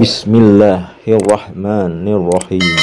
Bismillahirrahmanirrahim.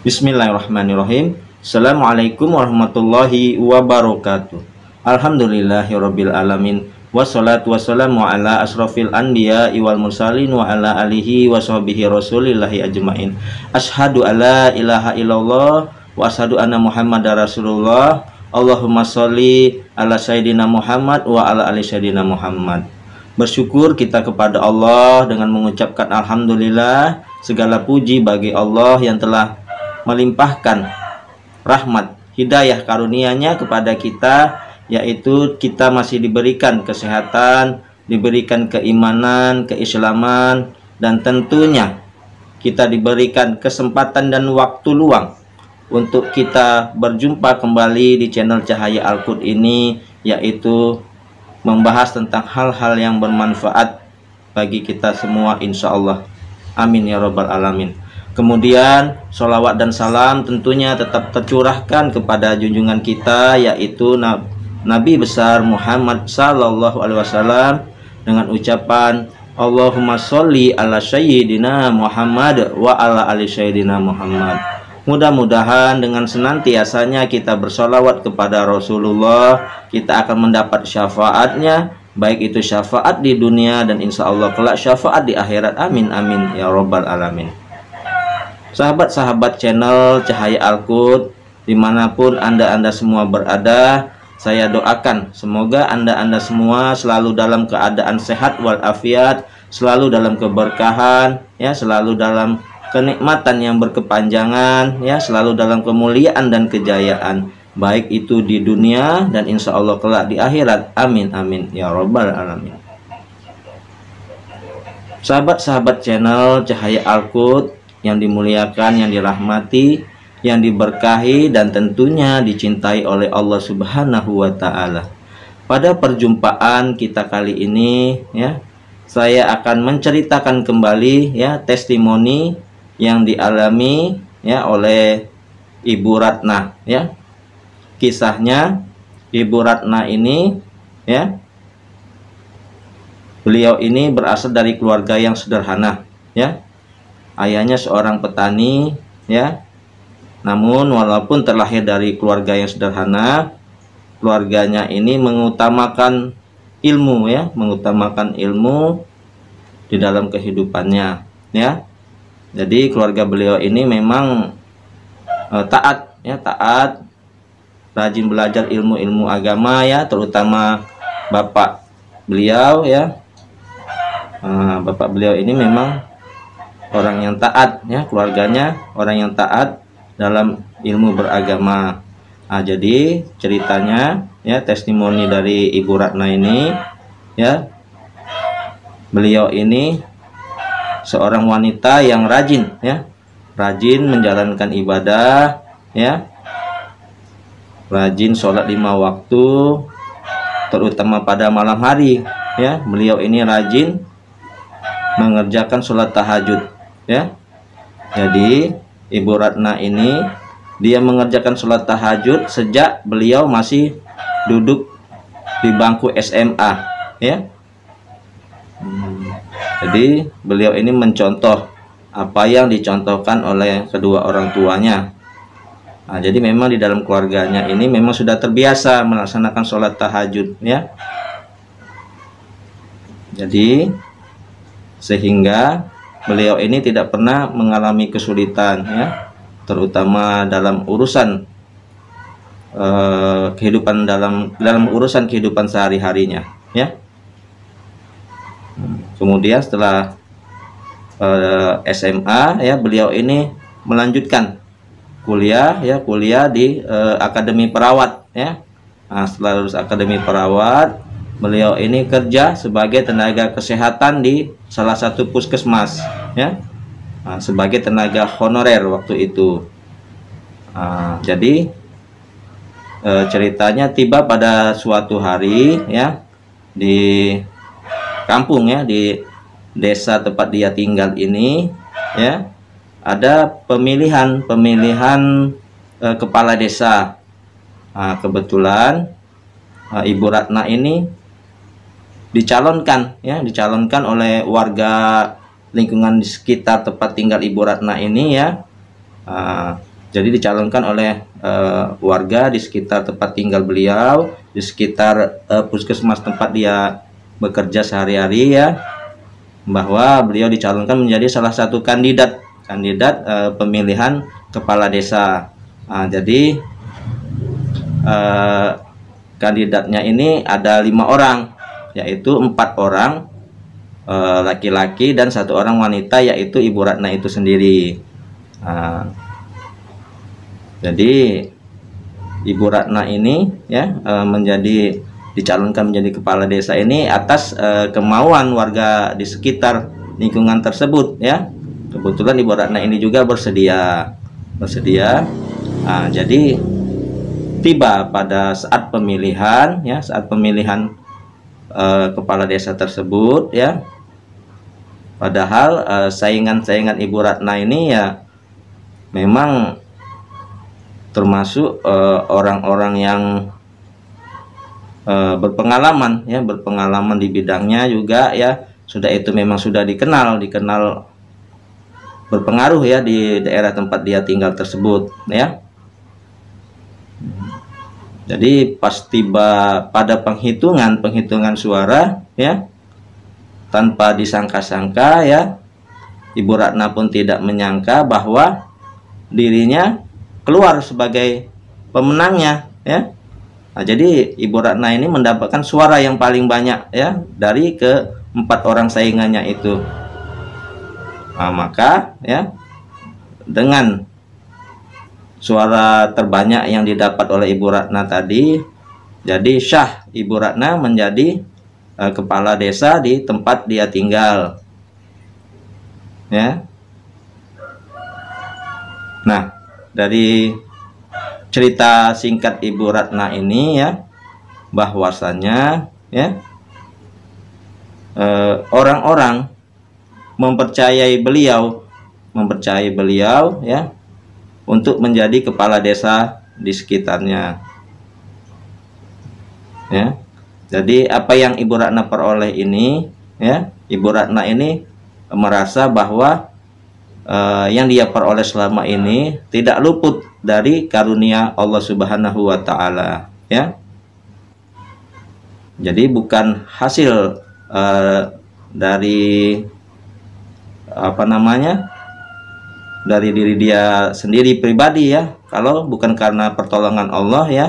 Bismillahirrahmanirrahim. Assalamualaikum warahmatullahi wabarakatuh. Alhamdulillahirabbil alamin. Wassalatu wassalamu ala asrofil anbiya wal mursalin wa ala alihi wa sahbihi rasulillahi ajmain. Asyhadu alla ilaha illallah wa asyhadu anna muhammadar rasulullah. Allahumma sholli ala sayyidina Muhammad wa ala ali sayyidina Muhammad. Bersyukur kita kepada Allah dengan mengucapkan alhamdulillah, segala puji bagi Allah yang telah melimpahkan rahmat hidayah karunia-Nya kepada kita, yaitu kita masih diberikan kesehatan, diberikan keimanan, keislaman, dan tentunya kita diberikan kesempatan dan waktu luang untuk kita berjumpa kembali di channel Cahaya Al-Qud ini, yaitu membahas tentang hal-hal yang bermanfaat bagi kita semua insya Allah. Amin ya robbal alamin. Kemudian sholawat dan salam tentunya tetap tercurahkan kepada junjungan kita, yaitu Nabi besar Muhammad sallallahu alaihi wasallam, dengan ucapan Allahumma sholli ala sayyidina Muhammad wa ala ali sayyidina Muhammad. Mudah-mudahan dengan senantiasanya kita bersolawat kepada Rasulullah, kita akan mendapat syafaatnya, baik itu syafaat di dunia dan insya Allah kelak syafaat di akhirat. Amin amin ya robbal alamin. Sahabat-sahabat channel Cahaya Al-Qud dimanapun anda semua berada, saya doakan semoga anda semua selalu dalam keadaan sehat walafiat, selalu dalam keberkahan, ya, selalu dalam kenikmatan yang berkepanjangan, ya, selalu dalam kemuliaan dan kejayaan, baik itu di dunia dan insya Allah kelak di akhirat. Amin amin ya robbal alamin. Sahabat-sahabat channel Cahaya Al-Qud yang dimuliakan, yang dirahmati, yang diberkahi, dan tentunya dicintai oleh Allah Subhanahu wa Ta'ala. Pada perjumpaan kita kali ini, ya, saya akan menceritakan kembali, ya, testimoni yang dialami, ya, oleh Ibu Ratna, ya. Kisahnya Ibu Ratna ini, ya, beliau ini berasal dari keluarga yang sederhana, ya. Ayahnya seorang petani, ya. Namun walaupun terlahir dari keluarga yang sederhana, keluarganya ini mengutamakan ilmu, ya, mengutamakan ilmu di dalam kehidupannya, ya. Jadi keluarga beliau ini memang taat, ya, taat, rajin belajar ilmu-ilmu agama, ya, terutama bapak beliau, ya. Bapak beliau ini memang orang yang taat, ya, keluarganya orang yang taat dalam ilmu beragama. Jadi ceritanya, ya, testimoni dari Ibu Ratna ini, ya, beliau ini seorang wanita yang rajin, ya, rajin menjalankan ibadah, ya, rajin sholat 5 waktu, terutama pada malam hari, ya. Beliau ini rajin mengerjakan sholat tahajud, ya. Jadi Ibu Ratna ini dia mengerjakan sholat tahajud sejak beliau masih duduk di bangku SMA, ya. Jadi beliau ini mencontoh apa yang dicontohkan oleh kedua orang tuanya. Jadi memang di dalam keluarganya ini memang sudah terbiasa melaksanakan sholat tahajud, ya. Jadi sehingga beliau ini tidak pernah mengalami kesulitan, ya, terutama dalam urusan kehidupan dalam urusan kehidupan sehari-harinya, ya. Kemudian setelah SMA, ya, beliau ini melanjutkan kuliah, ya, kuliah di Akademi Perawat, ya. Setelah lulus Akademi Perawat, beliau ini kerja sebagai tenaga kesehatan di salah satu puskesmas, ya, sebagai tenaga honorer waktu itu. Jadi ceritanya tiba pada suatu hari, ya, di kampung, ya, di desa tempat dia tinggal ini, ya, ada pemilihan kepala desa. Kebetulan Ibu Ratna ini dicalonkan, ya, dicalonkan oleh warga lingkungan di sekitar tempat tinggal Ibu Ratna ini, ya. Jadi dicalonkan oleh warga di sekitar tempat tinggal beliau, di sekitar puskesmas tempat dia bekerja sehari-hari, ya, bahwa beliau dicalonkan menjadi salah satu kandidat pemilihan kepala desa. Jadi kandidatnya ini ada 5 orang, yaitu 4 orang laki-laki dan 1 orang wanita, yaitu Ibu Ratna itu sendiri. Jadi Ibu Ratna ini, ya, dicalonkan menjadi kepala desa ini atas kemauan warga di sekitar lingkungan tersebut, ya. Kebetulan Ibu Ratna ini juga bersedia. Jadi tiba pada saat pemilihan, ya, kepala desa tersebut, ya. Padahal saingan-saingan Ibu Ratna ini, ya, memang termasuk orang-orang yang berpengalaman, ya, berpengalaman di bidangnya juga, ya. Sudah itu memang sudah dikenal berpengaruh, ya, di daerah tempat dia tinggal tersebut, ya. Jadi pas tiba pada penghitungan suara, ya, tanpa disangka-sangka, ya, Ibu Ratna pun tidak menyangka bahwa dirinya keluar sebagai pemenangnya, ya. Jadi Ibu Ratna ini mendapatkan suara yang paling banyak, ya, dari ke-4 orang saingannya itu. Maka, ya, dengan suara terbanyak yang didapat oleh Ibu Ratna tadi, jadi syah Ibu Ratna menjadi kepala desa di tempat dia tinggal, ya. Nah, dari cerita singkat Ibu Ratna ini, ya, bahwasannya, ya, orang-orang mempercayai beliau, ya, untuk menjadi kepala desa di sekitarnya, ya. Jadi apa yang Ibu Ratna peroleh ini, ya, Ibu Ratna ini merasa bahwa yang dia peroleh selama ini tidak luput dari karunia Allah Subhanahu wa Ta'ala, ya. Jadi bukan hasil dari dari diri dia sendiri pribadi, ya. Kalau bukan karena pertolongan Allah, ya,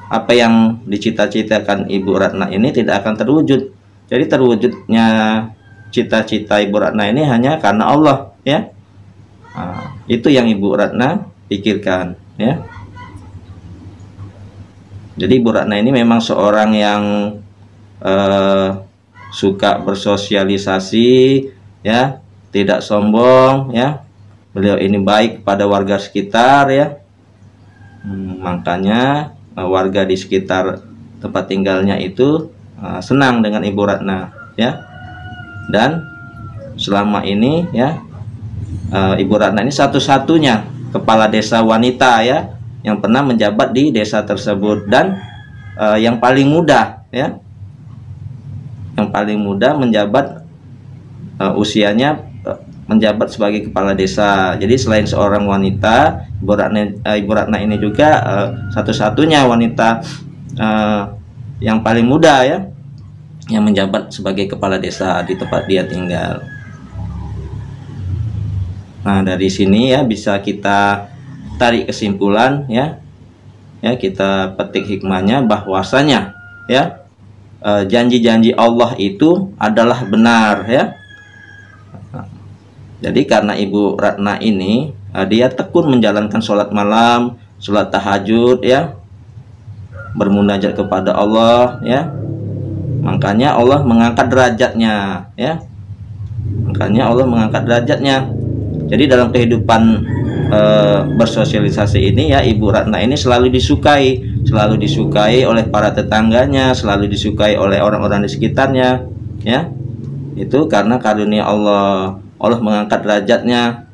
apa yang dicita-citakan Ibu Ratna ini tidak akan terwujud. Jadi terwujudnya cita-cita Ibu Ratna ini hanya karena Allah, ya. Itu yang Ibu Ratna pikirkan, ya. Jadi Ibu Ratna ini memang seorang yang suka bersosialisasi, ya, tidak sombong, ya. Beliau ini baik pada warga sekitar, ya. Makanya warga di sekitar tempat tinggalnya itu senang dengan Ibu Ratna, ya. Dan selama ini, ya, Ibu Ratna ini satu-satunya kepala desa wanita, ya, yang pernah menjabat di desa tersebut, dan yang paling muda, ya, yang paling muda menjabat, usianya menjabat sebagai kepala desa. Jadi selain seorang wanita, Ibu Ratna ini juga satu-satunya wanita yang paling muda, ya, yang menjabat sebagai kepala desa di tempat dia tinggal. Nah, dari sini, ya, bisa kita tarik kesimpulan, ya, kita petik hikmahnya bahwasanya, ya, janji-janji Allah itu adalah benar, ya. Jadi karena Ibu Ratna ini dia tekun menjalankan sholat malam, sholat tahajud, ya, bermunajat kepada Allah, ya. Makanya Allah mengangkat derajatnya, ya. Makanya Allah mengangkat derajatnya. Jadi dalam kehidupan bersosialisasi ini, ya, Ibu Ratna ini selalu disukai oleh para tetangganya, selalu disukai oleh orang-orang di sekitarnya, ya. Itu karena karunia Allah mengangkat derajatnya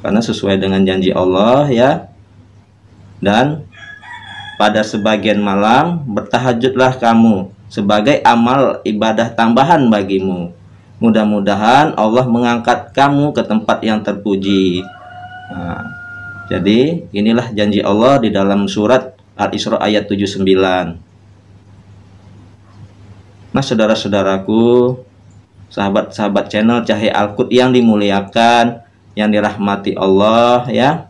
karena sesuai dengan janji Allah, ya. Dan pada sebagian malam bertahajudlah kamu sebagai amal ibadah tambahan bagimu. Mudah-mudahan Allah mengangkat kamu ke tempat yang terpuji. Nah, jadi inilah janji Allah di dalam surat Al-Isra ayat 79. Nah, saudara-saudaraku, sahabat-sahabat channel Cahaya Al-Qud yang dimuliakan, yang dirahmati Allah, ya,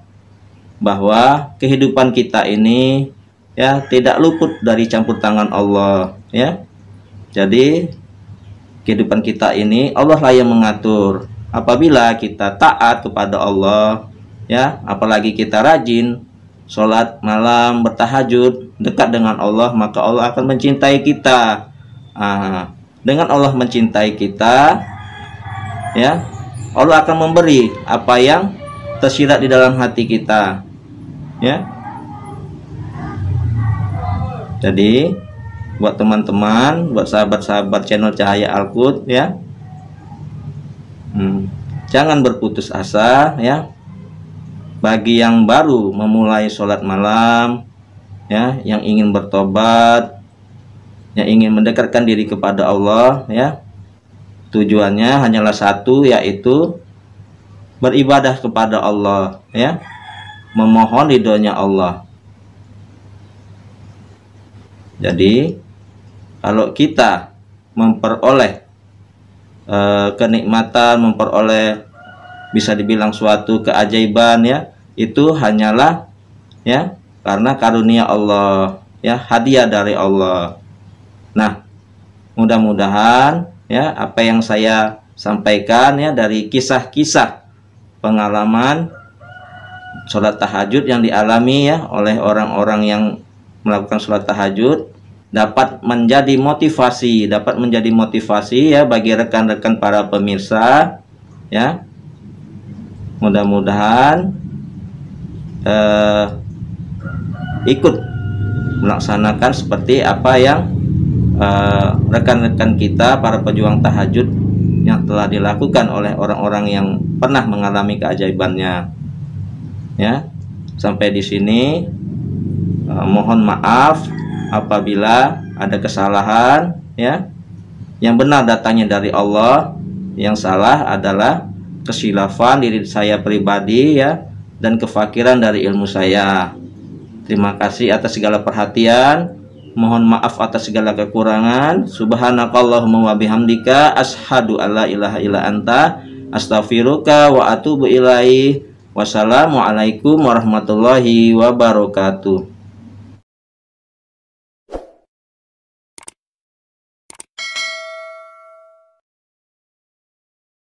bahwa kehidupan kita ini ya tidak luput dari campur tangan Allah, ya. Jadi kehidupan kita ini Allah lah yang mengatur. Apabila kita taat kepada Allah, ya, apalagi kita rajin sholat malam, bertahajud, dekat dengan Allah, maka Allah akan mencintai kita. Dengan Allah mencintai kita, ya, Allah akan memberi apa yang tersirat di dalam hati kita, ya. Jadi buat teman-teman, buat sahabat-sahabat channel Cahaya Al-Qud, ya, jangan berputus asa, ya. Bagi yang baru memulai sholat malam, ya, yang ingin bertobat, yang ingin mendekatkan diri kepada Allah, ya, tujuannya hanyalah satu, yaitu beribadah kepada Allah, ya, memohon ridhonya Allah. Jadi kalau kita memperoleh kenikmatan, memperoleh bisa dibilang suatu keajaiban, ya, itu hanyalah, ya, karena karunia Allah, ya, hadiah dari Allah. Nah, mudah-mudahan, ya, apa yang saya sampaikan, ya, dari kisah-kisah pengalaman sholat tahajud yang dialami, ya, oleh orang-orang yang melakukan sholat tahajud dapat menjadi motivasi, ya, bagi rekan-rekan para pemirsa, ya. Mudah-mudahan ikut melaksanakan seperti apa yang rekan-rekan kita para pejuang tahajud yang telah dilakukan oleh orang-orang yang pernah mengalami keajaibannya, ya. Sampai di sini mohon maaf apabila ada kesalahan, ya. Yang benar datangnya dari Allah, yang salah adalah kesilafan diri saya pribadi, ya, dan kefakiran dari ilmu saya. Terima kasih atas segala perhatian. Mohon maaf atas segala kekurangan. Subhanakallahumma wa bihamdika asyhadu alla ilaha illa anta astaghfiruka wa atubu ilaih. Wassalamualaikum warahmatullahi wabarakatuh.